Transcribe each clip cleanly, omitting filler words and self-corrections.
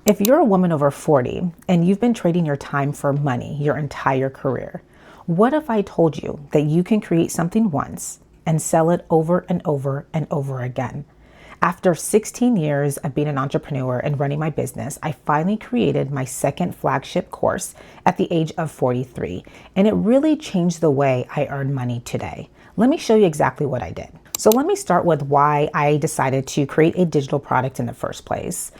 If you're a woman over 40 and you've been trading your time for money your entire career, what if I told you that you can create something once and sell it over and over and over again? After 16 years of being an entrepreneur and running my business, I finally created my second flagship course at the age of 43, and it really changed the way I earn money today. Let me show you exactly what I did. So let me start with why I decided to create a digital product in the first place.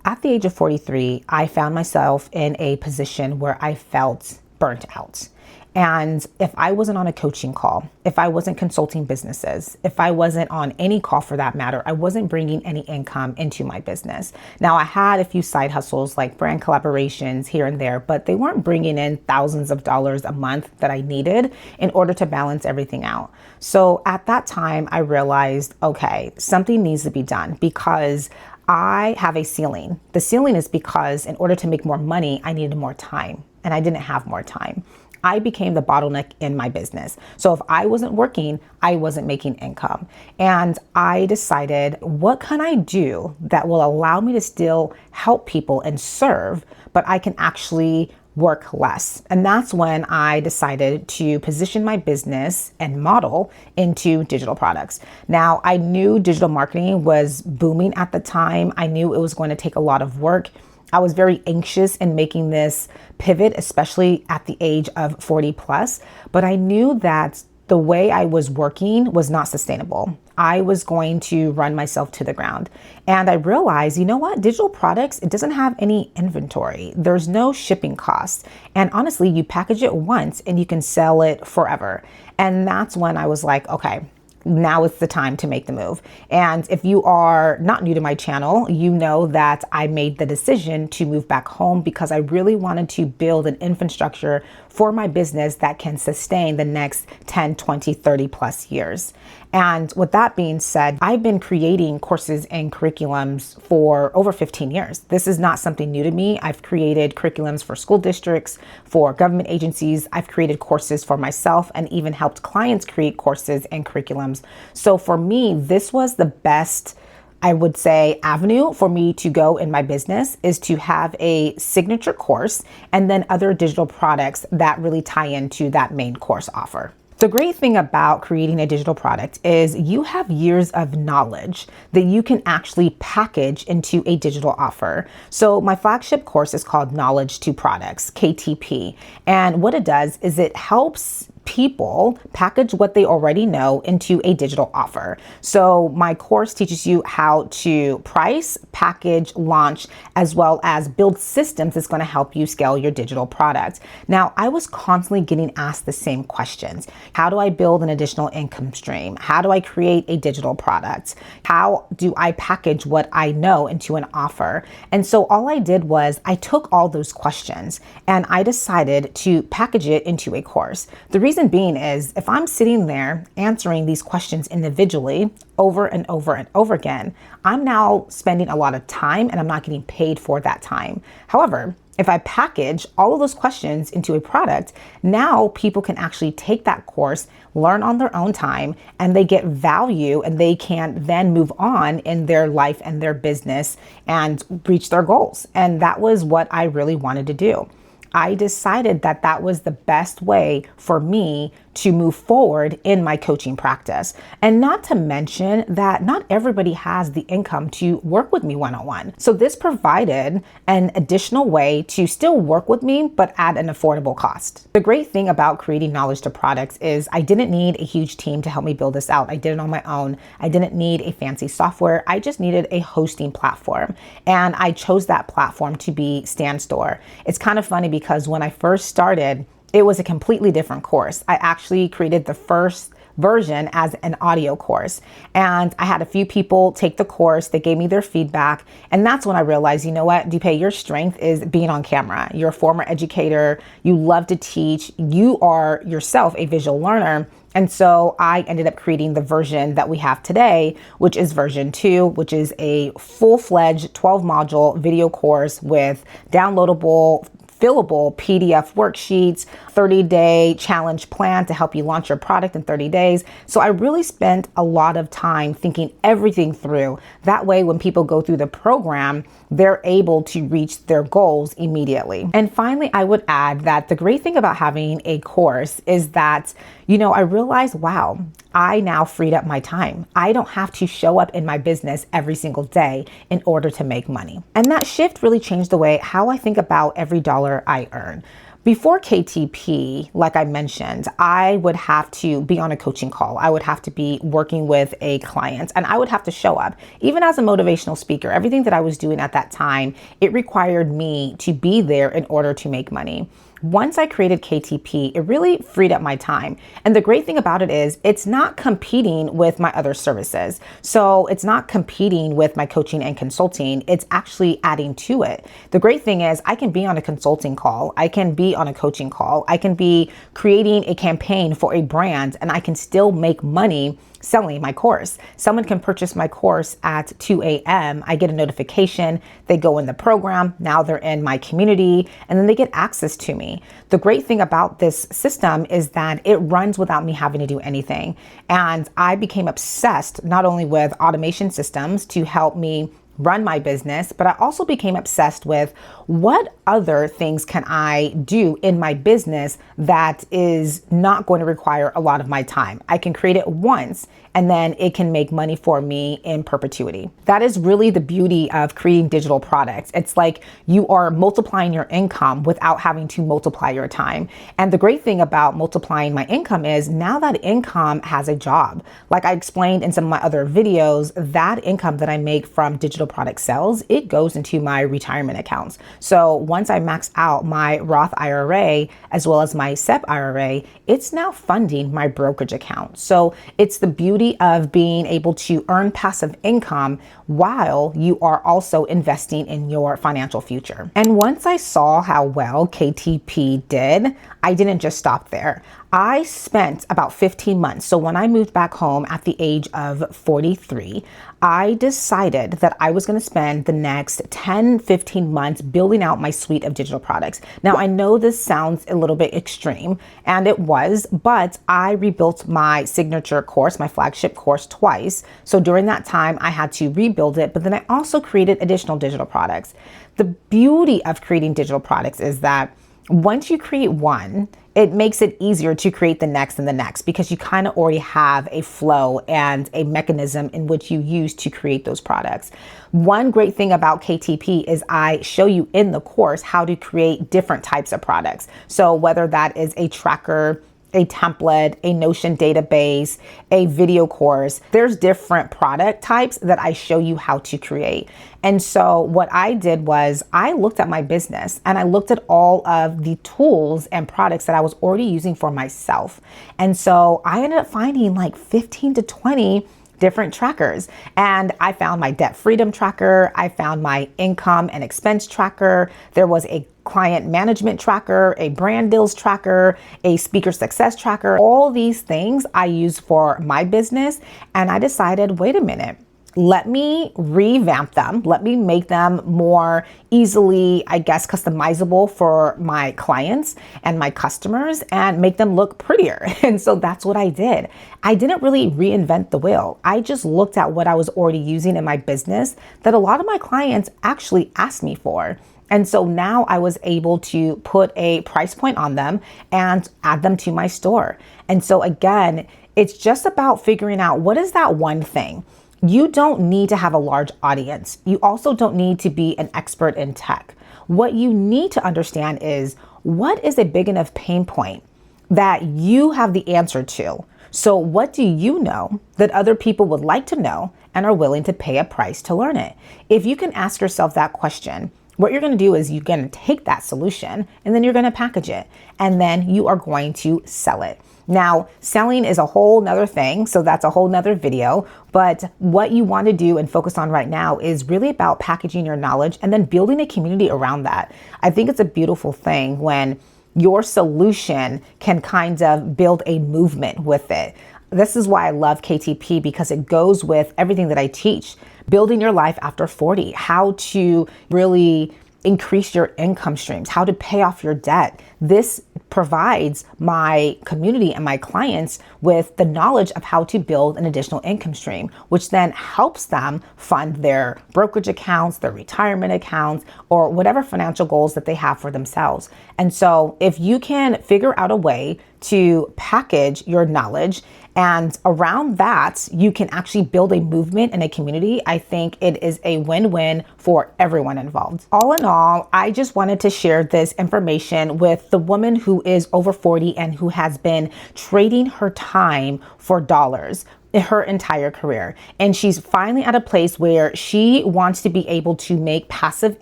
At the age of 43, I found myself in a position where I felt burnt out. And if I wasn't on a coaching call, if I wasn't consulting businesses, if I wasn't on any call for that matter, I wasn't bringing any income into my business. Now, I had a few side hustles like brand collaborations here and there, but they weren't bringing in thousands of dollars a month that I needed in order to balance everything out. So at that time, I realized, okay, something needs to be done because I have a ceiling. The ceiling is because in order to make more money, I needed more time, and I didn't have more time. I became the bottleneck in my business. So if I wasn't working, I wasn't making income. And I decided, what can I do that will allow me to still help people and serve, but I can actually work less? And that's when I decided to position my business and model into digital products. Now, I knew digital marketing was booming at the time. I knew it was going to take a lot of work. I was very anxious in making this pivot, especially at the age of 40 plus, but I knew that the way I was working was not sustainable. I was going to run myself to the ground. And I realized, you know what? Digital products, it doesn't have any inventory. There's no shipping costs. And honestly, you package it once and you can sell it forever. And that's when I was like, okay, now it's the time to make the move. And if you are not new to my channel, you know that I made the decision to move back home because I really wanted to build an infrastructure for my business that can sustain the next 10, 20, 30 plus years. And with that being said, I've been creating courses and curriculums for over 15 years. This is not something new to me. I've created curriculums for school districts, for government agencies. I've created courses for myself and even helped clients create courses and curriculums. So for me, this was the best, I would say, avenue for me to go in my business is to have a signature course and then other digital products that really tie into that main course offer. The great thing about creating a digital product is you have years of knowledge that you can actually package into a digital offer. So my flagship course is called Knowledge to Products, KTP. And what it does is it helps people package what they already know into a digital offer. So my course teaches you how to price, package, launch, as well as build systems that's going to help you scale your digital product. Now, I was constantly getting asked the same questions. How do I build an additional income stream? How do I create a digital product? How do I package what I know into an offer? And so all I did was I took all those questions and I decided to package it into a course. The reason being is if I'm sitting there answering these questions individually over and over and over again, I'm now spending a lot of time and I'm not getting paid for that time. However, if I package all of those questions into a product, now people can actually take that course, learn on their own time, and they get value and they can then move on in their life and their business and reach their goals. And that was what I really wanted to do. I decided that that was the best way for me to move forward in my coaching practice. And not to mention that not everybody has the income to work with me one-on-one. So this provided an additional way to still work with me, but at an affordable cost. The great thing about creating Knowledge to Products is I didn't need a huge team to help me build this out. I did it on my own. I didn't need a fancy software. I just needed a hosting platform. And I chose that platform to be StanStore. It's kind of funny because when I first started, it was a completely different course. I actually created the first version as an audio course. And I had a few people take the course. They gave me their feedback. And that's when I realized, you know what, Dupe, your strength is being on camera. You're a former educator. You love to teach. You are yourself a visual learner. And so I ended up creating the version that we have today, which is version 2, which is a full-fledged 12 module video course with downloadable fillable PDF worksheets, 30-day challenge plan to help you launch your product in 30 days. So I really spent a lot of time thinking everything through. That way, when people go through the program, they're able to reach their goals immediately. And finally, I would add that the great thing about having a course is that, I realized, wow, I now freed up my time. I don't have to show up in my business every single day in order to make money. And that shift really changed the way how I think about every dollar I earn. Before KTP, like I mentioned, I would have to be on a coaching call. I would have to be working with a client, and I would have to show up. Even as a motivational speaker, everything that I was doing at that time, it required me to be there in order to make money. Once I created KTP, it really freed up my time. And the great thing about it is it's not competing with my other services. So it's not competing with my coaching and consulting. It's actually adding to it. The great thing is I can be on a consulting call. I can be on a coaching call. I can be creating a campaign for a brand, and I can still make money selling my course. Someone can purchase my course at 2 a.m. I get a notification. They go in the program. Now they're in my community, and then they get access to me. The great thing about this system is that it runs without me having to do anything. And I became obsessed not only with automation systems to help me run my business, but I also became obsessed with what other things can I do in my business that is not going to require a lot of my time. I can create it once and then it can make money for me in perpetuity. That is really the beauty of creating digital products. It's like you are multiplying your income without having to multiply your time. And the great thing about multiplying my income is now that income has a job. Like I explained in some of my other videos, that income that I make from digital product sales, it goes into my retirement accounts. So once I max out my Roth IRA as well as my SEP IRA, it's now funding my brokerage account. So it's the beauty of being able to earn passive income while you are also investing in your financial future. And once I saw how well KTP did, I didn't just stop there. I spent about 15 months. So when I moved back home at the age of 43, I decided that I was going to spend the next 10, 15 months building out my suite of digital products. Now, I know this sounds a little bit extreme, and it was, but I rebuilt my signature course, my flagship course, twice. So during that time, I had to rebuild it, but then I also created additional digital products. The beauty of creating digital products is that once you create one, it makes it easier to create the next and the next because you kind of already have a flow and a mechanism in which you use to create those products. One great thing about KTP is I show you in the course how to create different types of products. So whether that is a tracker, a template, a Notion database, a video course, there's different product types that I show you how to create. And so what I did was I looked at my business and I looked at all of the tools and products that I was already using for myself. And so I ended up finding like 15 to 20 different trackers. And I found my debt freedom tracker. I found my income and expense tracker. There was a client management tracker, a brand deals tracker, a speaker success tracker. All these things I use for my business. And I decided, wait a minute, let me revamp them. Let me make them more easily, customizable for my clients and my customers and make them look prettier. And so that's what I did. I didn't really reinvent the wheel. I just looked at what I was already using in my business that a lot of my clients actually asked me for. And so now I was able to put a price point on them and add them to my store. And so again, it's just about figuring out what is that one thing. You don't need to have a large audience. You also don't need to be an expert in tech. What you need to understand is what is a big enough pain point that you have the answer to. So what do you know that other people would like to know and are willing to pay a price to learn it? If you can ask yourself that question, what you're going to do is you're going to take that solution and then you're going to package it and then you are going to sell it. Now, selling is a whole nother thing, so that's a whole nother video, but what you want to do and focus on right now is really about packaging your knowledge and then building a community around that. I think it's a beautiful thing when your solution can kind of build a movement with it. This is why I love KTP because it goes with everything that I teach. Building your life after 40, how to really increase your income streams, how to pay off your debt. This provides my community and my clients with the knowledge of how to build an additional income stream, which then helps them fund their brokerage accounts, their retirement accounts, or whatever financial goals that they have for themselves. And so if you can figure out a way to package your knowledge, and around that, you can actually build a movement and a community, I think it is a win-win for everyone involved. All in all, I just wanted to share this information with the woman who is over 40 and who has been trading her time for dollars her entire career. And she's finally at a place where she wants to be able to make passive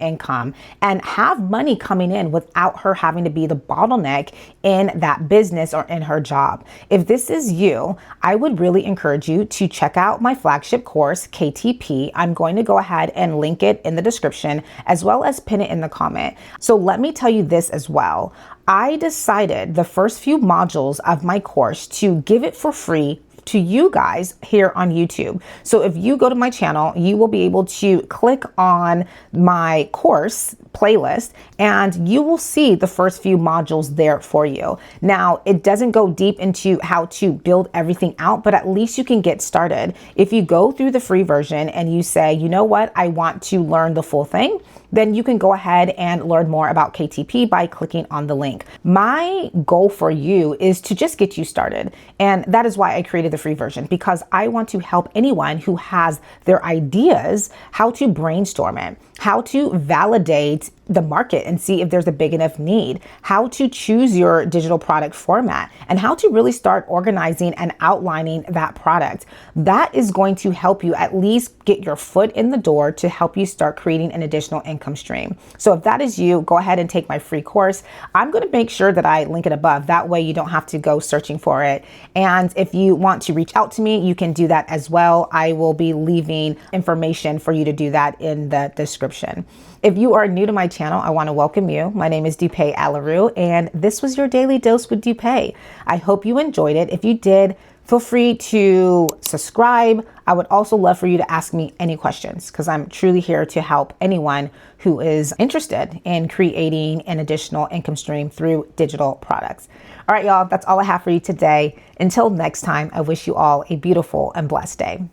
income and have money coming in without her having to be the bottleneck in that business or in her job. If this is you, I would really encourage you to check out my flagship course, KTP. I'm going to go ahead and link it in the description as well as pin it in the comment. So let me tell you this as well. I decided the first few modules of my course to give it for free to you guys here on YouTube. So if you go to my channel, you will be able to click on my course playlist and you will see the first few modules there for you. Now, it doesn't go deep into how to build everything out, but at least you can get started. If you go through the free version and you say, you know what, I want to learn the full thing, then you can go ahead and learn more about KTP by clicking on the link. My goal for you is to just get you started. And that is why I created the free version, because I want to help anyone who has their ideas, how to brainstorm it, how to validate the market and see if there's a big enough need, how to choose your digital product format, and how to really start organizing and outlining that product. That is going to help you at least get your foot in the door to help you start creating an additional income stream. So if that is you, go ahead and take my free course. I'm going to make sure that I link it above. That way you don't have to go searching for it. And if you want to reach out to me, you can do that as well. I will be leaving information for you to do that in the description. If you are new to my channel, I want to welcome you. My name is Dupe Alaru, and this was your Daily Dose with Dupe. I hope you enjoyed it. If you did, feel free to subscribe. I would also love for you to ask me any questions because I'm truly here to help anyone who is interested in creating an additional income stream through digital products. All right, y'all, that's all I have for you today. Until next time, I wish you all a beautiful and blessed day.